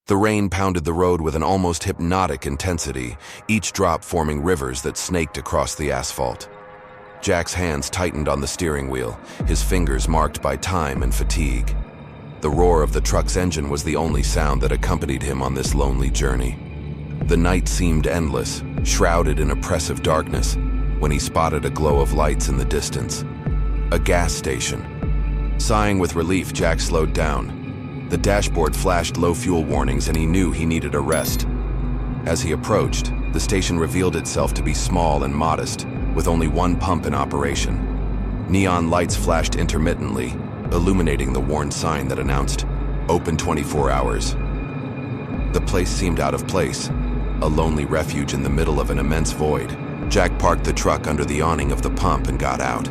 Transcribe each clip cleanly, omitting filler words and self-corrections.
The rain pounded the road with an almost hypnotic intensity, each drop forming rivers that snaked across the asphalt. Jack's hands tightened on the steering wheel, his fingers marked by time and fatigue. The roar of the truck's engine was the only sound that accompanied him on this lonely journey. The night seemed endless, shrouded in oppressive darkness, when he spotted a glow of lights in the distance. A gas station. Sighing with relief, Jack slowed down. The dashboard flashed low fuel warnings and he knew he needed a rest. As he approached, the station revealed itself to be small and modest, with only one pump in operation. Neon lights flashed intermittently, illuminating the worn sign that announced, "Open 24 hours." The place seemed out of place, a lonely refuge in the middle of an immense void. Jack parked the truck under the awning of the pump and got out.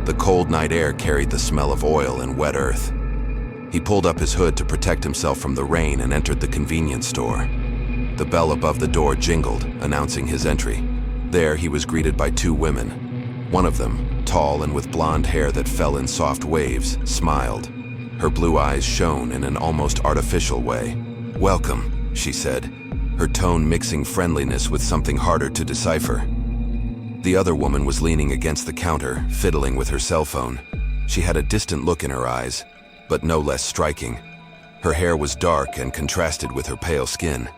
The cold night air carried the smell of oil and wet earth. He pulled up his hood to protect himself from the rain and entered the convenience store. The bell above the door jingled, announcing his entry. There he was greeted by two women. One of them, tall and with blonde hair that fell in soft waves, smiled. Her blue eyes shone in an almost artificial way. "Welcome," she said, her tone mixing friendliness with something harder to decipher. The other woman was leaning against the counter, fiddling with her cell phone. She had a distant look in her eyes, but no less striking. Her hair was dark and contrasted with her pale skin.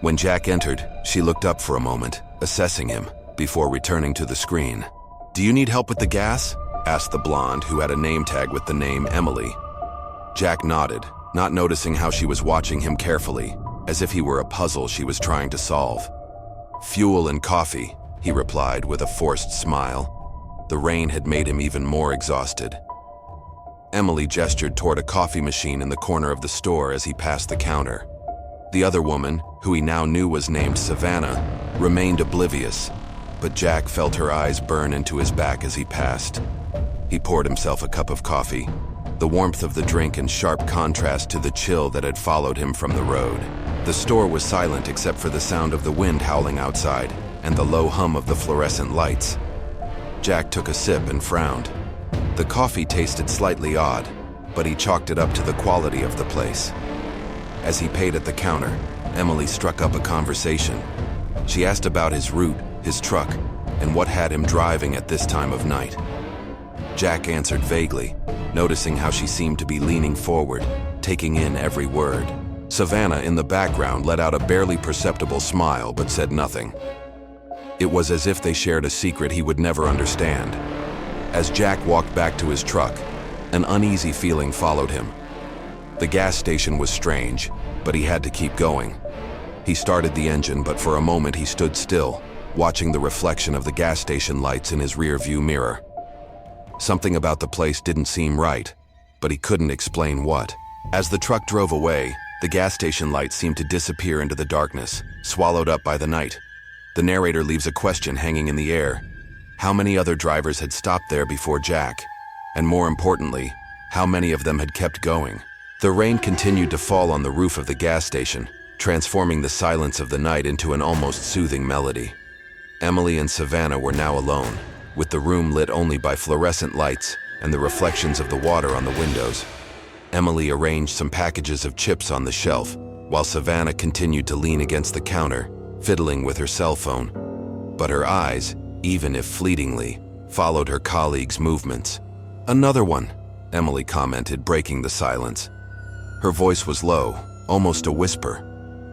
When Jack entered, she looked up for a moment, assessing him, before returning to the screen. "Do you need help with the gas?" asked the blonde, who had a name tag with the name Emily. Jack nodded, not noticing how she was watching him carefully, as if he were a puzzle she was trying to solve. "Fuel and coffee," he replied with a forced smile. The rain had made him even more exhausted. Emily gestured toward a coffee machine in the corner of the store as he passed the counter. The other woman, who he now knew was named Savannah, remained oblivious, but Jack felt her eyes burn into his back as he passed. He poured himself a cup of coffee, the warmth of the drink in sharp contrast to the chill that had followed him from the road. The store was silent except for the sound of the wind howling outside and the low hum of the fluorescent lights. Jack took a sip and frowned. The coffee tasted slightly odd, but he chalked it up to the quality of the place. As he paid at the counter, Emily struck up a conversation. She asked about his route, his truck, and what had him driving at this time of night. Jack answered vaguely, noticing how she seemed to be leaning forward, taking in every word. Savannah in the background let out a barely perceptible smile but said nothing. It was as if they shared a secret he would never understand. As Jack walked back to his truck, an uneasy feeling followed him. The gas station was strange, but he had to keep going. He started the engine, but for a moment he stood still, watching the reflection of the gas station lights in his rear-view mirror. Something about the place didn't seem right, but he couldn't explain what. As the truck drove away, the gas station lights seemed to disappear into the darkness, swallowed up by the night. The narrator leaves a question hanging in the air. How many other drivers had stopped there before Jack? And more importantly, how many of them had kept going? The rain continued to fall on the roof of the gas station, transforming the silence of the night into an almost soothing melody. Emily and Savannah were now alone, with the room lit only by fluorescent lights and the reflections of the water on the windows. Emily arranged some packages of chips on the shelf, while Savannah continued to lean against the counter, fiddling with her cell phone. But her eyes, even if fleetingly, followed her colleague's movements. "Another one," Emily commented, breaking the silence. Her voice was low, almost a whisper,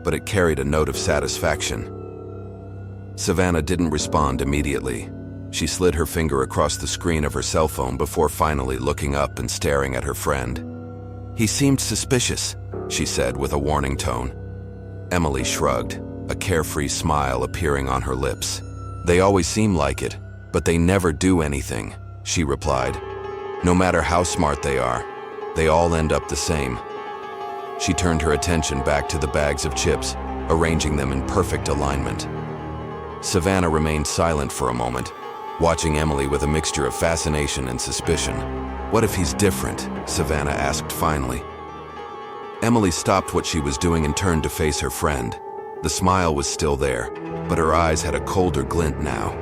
but it carried a note of satisfaction. Savannah didn't respond immediately. She slid her finger across the screen of her cell phone before finally looking up and staring at her friend. "He seemed suspicious," she said with a warning tone. Emily shrugged, a carefree smile appearing on her lips. "They always seem like it, but they never do anything," she replied. "No matter how smart they are, they all end up the same." She turned her attention back to the bags of chips, arranging them in perfect alignment. Savannah remained silent for a moment, watching Emily with a mixture of fascination and suspicion. "What if he's different?" Savannah asked finally. Emily stopped what she was doing and turned to face her friend. The smile was still there, but her eyes had a colder glint now.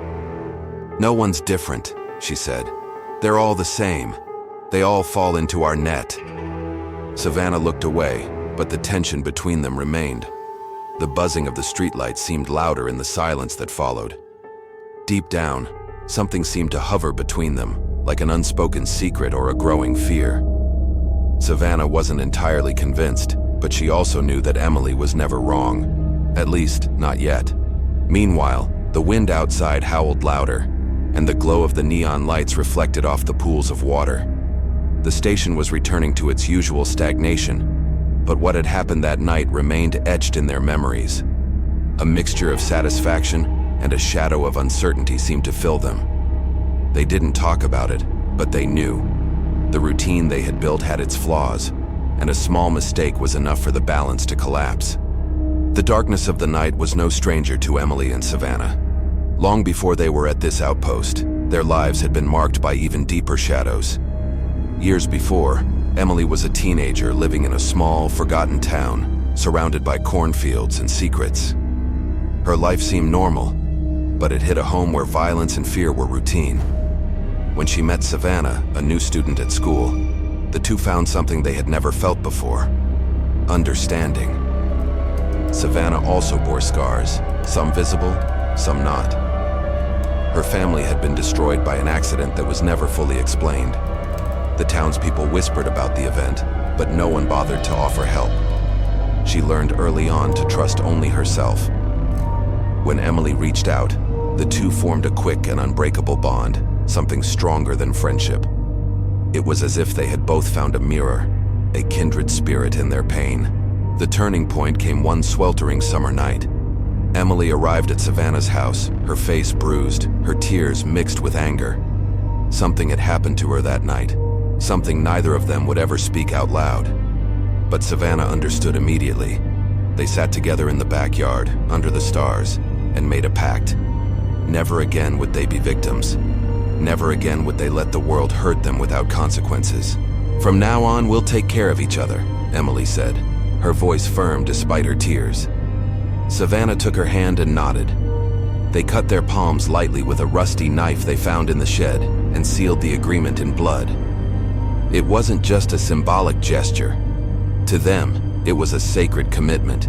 "No one's different," she said. "They're all the same. They all fall into our net." Savannah looked away, but the tension between them remained. The buzzing of the streetlights seemed louder in the silence that followed. Deep down, something seemed to hover between them, like an unspoken secret or a growing fear. Savannah wasn't entirely convinced, but she also knew that Emily was never wrong. At least, not yet. Meanwhile, the wind outside howled louder, and the glow of the neon lights reflected off the pools of water. The station was returning to its usual stagnation, but what had happened that night remained etched in their memories. A mixture of satisfaction and a shadow of uncertainty seemed to fill them. They didn't talk about it, but they knew. The routine they had built had its flaws, and a small mistake was enough for the balance to collapse. The darkness of the night was no stranger to Emily and Savannah. Long before they were at this outpost, their lives had been marked by even deeper shadows. Years before, Emily was a teenager living in a small, forgotten town, surrounded by cornfields and secrets. Her life seemed normal, but it hit a home where violence and fear were routine. When she met Savannah, a new student at school, the two found something they had never felt before: understanding. Savannah also bore scars, some visible, some not. Her family had been destroyed by an accident that was never fully explained. The townspeople whispered about the event, but no one bothered to offer help. She learned early on to trust only herself. When Emily reached out, the two formed a quick and unbreakable bond, something stronger than friendship. It was as if they had both found a mirror, a kindred spirit in their pain. The turning point came one sweltering summer night. Emily arrived at Savannah's house, her face bruised, her tears mixed with anger. Something had happened to her that night, something neither of them would ever speak out loud. But Savannah understood immediately. They sat together in the backyard, under the stars, and made a pact. Never again would they be victims. Never again would they let the world hurt them without consequences. "From now on, we'll take care of each other," Emily said, her voice firm despite her tears. Savannah took her hand and nodded. They cut their palms lightly with a rusty knife they found in the shed and sealed the agreement in blood. It wasn't just a symbolic gesture. To them, it was a sacred commitment.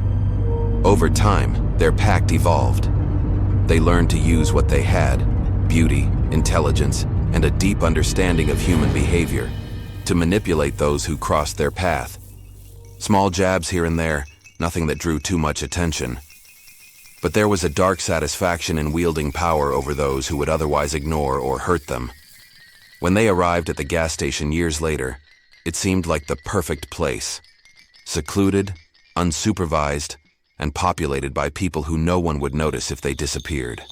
Over time, their pact evolved. They learned to use what they had: beauty, intelligence, and a deep understanding of human behavior, to manipulate those who crossed their path. Small jabs here and there, nothing that drew too much attention. But there was a dark satisfaction in wielding power over those who would otherwise ignore or hurt them. When they arrived at the gas station years later, it seemed like the perfect place. Secluded, unsupervised, and populated by people who no one would notice if they disappeared.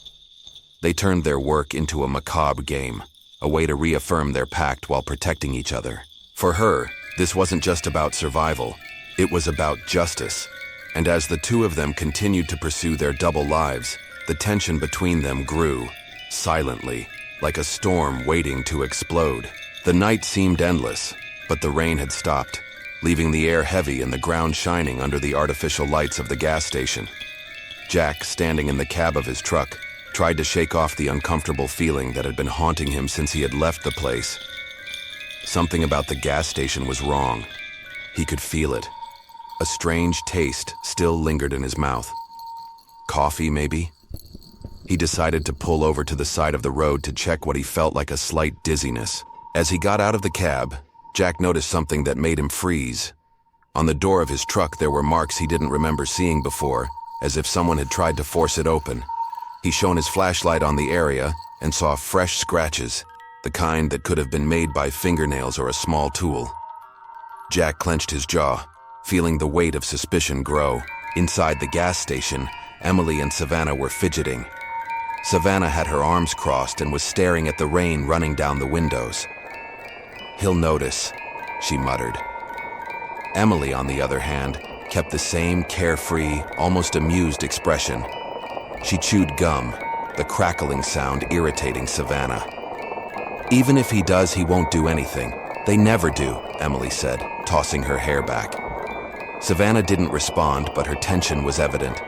They turned their work into a macabre game, a way to reaffirm their pact while protecting each other. For her, this wasn't just about survival, it was about justice. And as the two of them continued to pursue their double lives, the tension between them grew, silently, like a storm waiting to explode. The night seemed endless, but the rain had stopped, leaving the air heavy and the ground shining under the artificial lights of the gas station. Jack, standing in the cab of his truck, tried to shake off the uncomfortable feeling that had been haunting him since he had left the place. Something about the gas station was wrong. He could feel it. A strange taste still lingered in his mouth. Coffee, maybe? He decided to pull over to the side of the road to check what he felt like a slight dizziness. As he got out of the cab, Jack noticed something that made him freeze. On the door of his truck there were marks he didn't remember seeing before, as if someone had tried to force it open. He shone his flashlight on the area and saw fresh scratches, the kind that could have been made by fingernails or a small tool. Jack clenched his jaw, feeling the weight of suspicion grow. Inside the gas station, Emily and Savannah were fidgeting. Savannah had her arms crossed and was staring at the rain running down the windows. "He'll notice," she muttered. Emily, on the other hand, kept the same carefree, almost amused expression. She chewed gum, the crackling sound irritating Savannah. "Even if he does, he won't do anything. They never do," Emily said, tossing her hair back. Savannah didn't respond, but her tension was evident.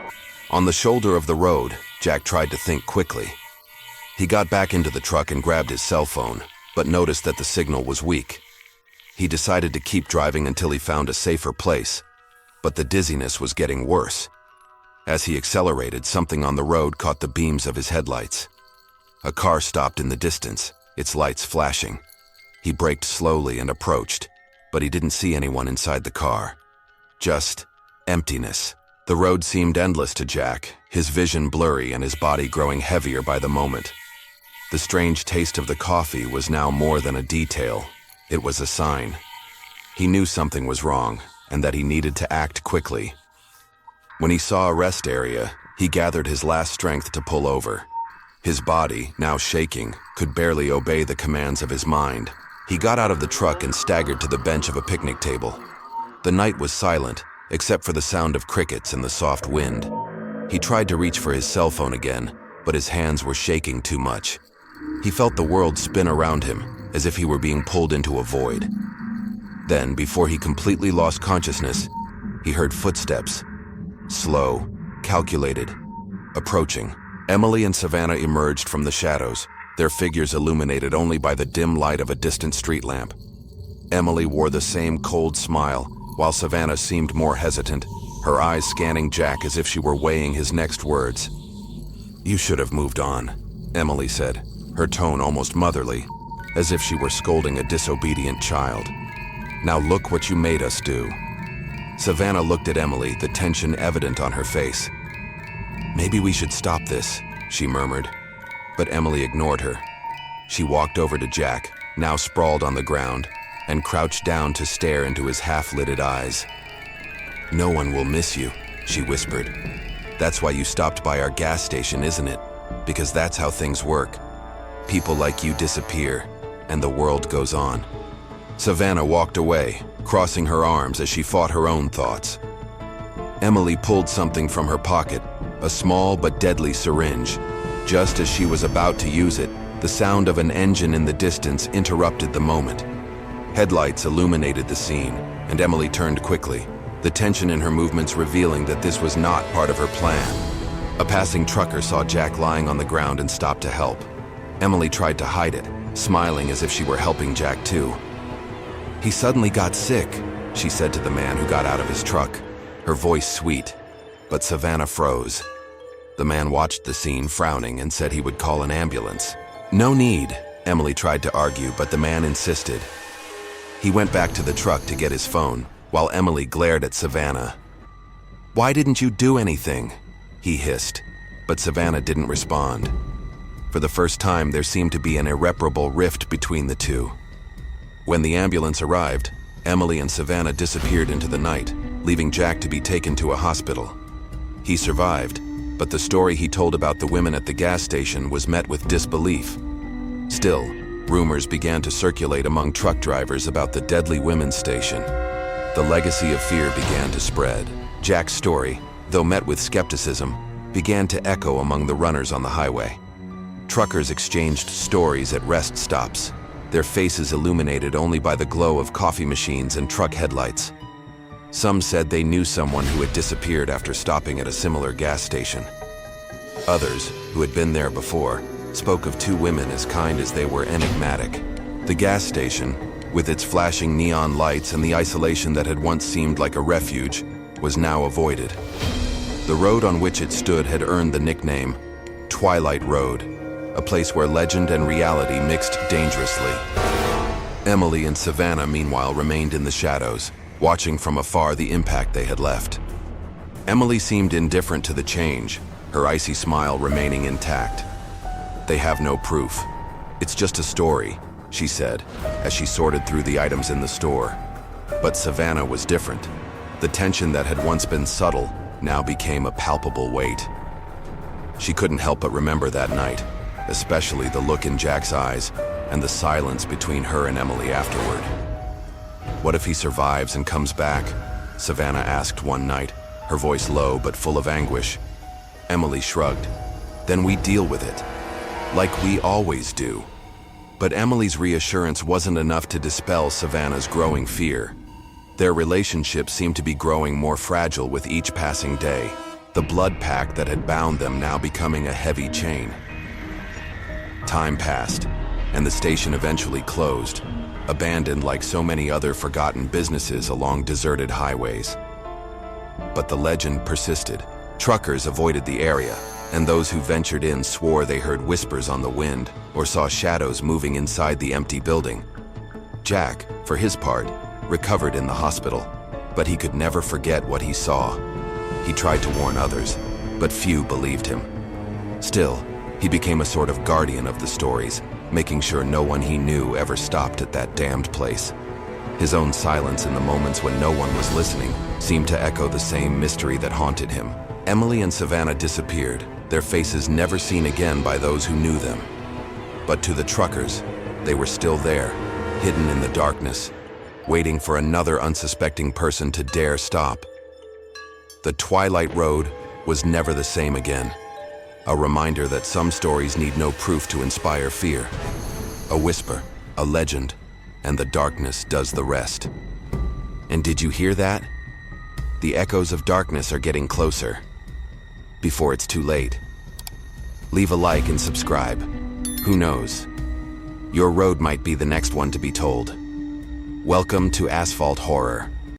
On the shoulder of the road, Jack tried to think quickly. He got back into the truck and grabbed his cell phone, but noticed that the signal was weak. He decided to keep driving until he found a safer place. but the dizziness was getting worse. As he accelerated, something on the road caught the beams of his headlights. A car stopped in the distance, its lights flashing. He braked slowly and approached, but he didn't see anyone inside the car. Just emptiness. The road seemed endless to Jack, his vision blurry and his body growing heavier by the moment. The strange taste of the coffee was now more than a detail. It was a sign. He knew something was wrong, and that he needed to act quickly. When he saw a rest area, he gathered his last strength to pull over. His body, now shaking, could barely obey the commands of his mind. He got out of the truck and staggered to the bench of a picnic table. The night was silent, except for the sound of crickets and the soft wind. He tried to reach for his cell phone again, but his hands were shaking too much. He felt the world spin around him, as if he were being pulled into a void. Then, before he completely lost consciousness, he heard footsteps. Slow, calculated, approaching. Emily and Savannah emerged from the shadows, their figures illuminated only by the dim light of a distant street lamp. Emily wore the same cold smile, while Savannah seemed more hesitant, her eyes scanning Jack as if she were weighing his next words. "You should have moved on," Emily said, her tone almost motherly, as if she were scolding a disobedient child. "Now look what you made us do." Savannah looked at Emily, the tension evident on her face. "Maybe we should stop this," she murmured. But Emily ignored her. She walked over to Jack, now sprawled on the ground, and crouched down to stare into his half-lidded eyes. "No one will miss you," she whispered. "That's why you stopped by our gas station, isn't it? Because that's how things work. People like you disappear, and the world goes on." Savannah walked away, crossing her arms as she fought her own thoughts. Emily pulled something from her pocket, a small but deadly syringe. Just as she was about to use it, the sound of an engine in the distance interrupted the moment. Headlights illuminated the scene, and Emily turned quickly, the tension in her movements revealing that this was not part of her plan. A passing trucker saw Jack lying on the ground and stopped to help. Emily tried to hide it, smiling as if she were helping Jack too. "He suddenly got sick," she said to the man who got out of his truck, her voice sweet, but Savannah froze. The man watched the scene, frowning, and said he would call an ambulance. "No need," Emily tried to argue, but the man insisted. He went back to the truck to get his phone, while Emily glared at Savannah. "Why didn't you do anything?" he hissed, but Savannah didn't respond. For the first time, there seemed to be an irreparable rift between the two. When the ambulance arrived, Emily and Savannah disappeared into the night, leaving Jack to be taken to a hospital. He survived, but the story he told about the women at the gas station was met with disbelief. Still, rumors began to circulate among truck drivers about the deadly women's station. The legacy of fear began to spread. Jack's story, though met with skepticism, began to echo among the runners on the highway. Truckers exchanged stories at rest stops, their faces illuminated only by the glow of coffee machines and truck headlights. Some said they knew someone who had disappeared after stopping at a similar gas station. Others, who had been there before, spoke of two women as kind as they were enigmatic. The gas station, with its flashing neon lights and the isolation that had once seemed like a refuge, was now avoided. The road on which it stood had earned the nickname Twilight Road, a place where legend and reality mixed dangerously. Emily and Savannah, meanwhile, remained in the shadows, watching from afar the impact they had left. Emily seemed indifferent to the change, her icy smile remaining intact. "They have no proof. It's just a story," she said, as she sorted through the items in the store. But Savannah was different. The tension that had once been subtle now became a palpable weight. She couldn't help but remember that night, especially the look in Jack's eyes and the silence between her and Emily afterward. "What if he survives and comes back?" Savannah asked one night, her voice low but full of anguish. Emily shrugged. "Then we deal with it, like we always do." But Emily's reassurance wasn't enough to dispel Savannah's growing fear. Their relationship seemed to be growing more fragile with each passing day, the blood pact that had bound them now becoming a heavy chain. Time passed, and the station eventually closed, abandoned like so many other forgotten businesses along deserted highways. But the legend persisted. Truckers avoided the area, and those who ventured in swore they heard whispers on the wind or saw shadows moving inside the empty building. Jack, for his part, recovered in the hospital, but he could never forget what he saw. He tried to warn others, but few believed him. Still, he became a sort of guardian of the stories, making sure no one he knew ever stopped at that damned place. His own silence in the moments when no one was listening seemed to echo the same mystery that haunted him. Emily and Savannah disappeared, their faces never seen again by those who knew them. But to the truckers, they were still there, hidden in the darkness, waiting for another unsuspecting person to dare stop. The Twilight Road was never the same again. A reminder that some stories need no proof to inspire fear. A whisper, a legend, and the darkness does the rest. And did you hear that? The echoes of darkness are getting closer. Before it's too late. Leave a like and subscribe. Who knows? Your road might be the next one to be told. Welcome to Asphalt Horror.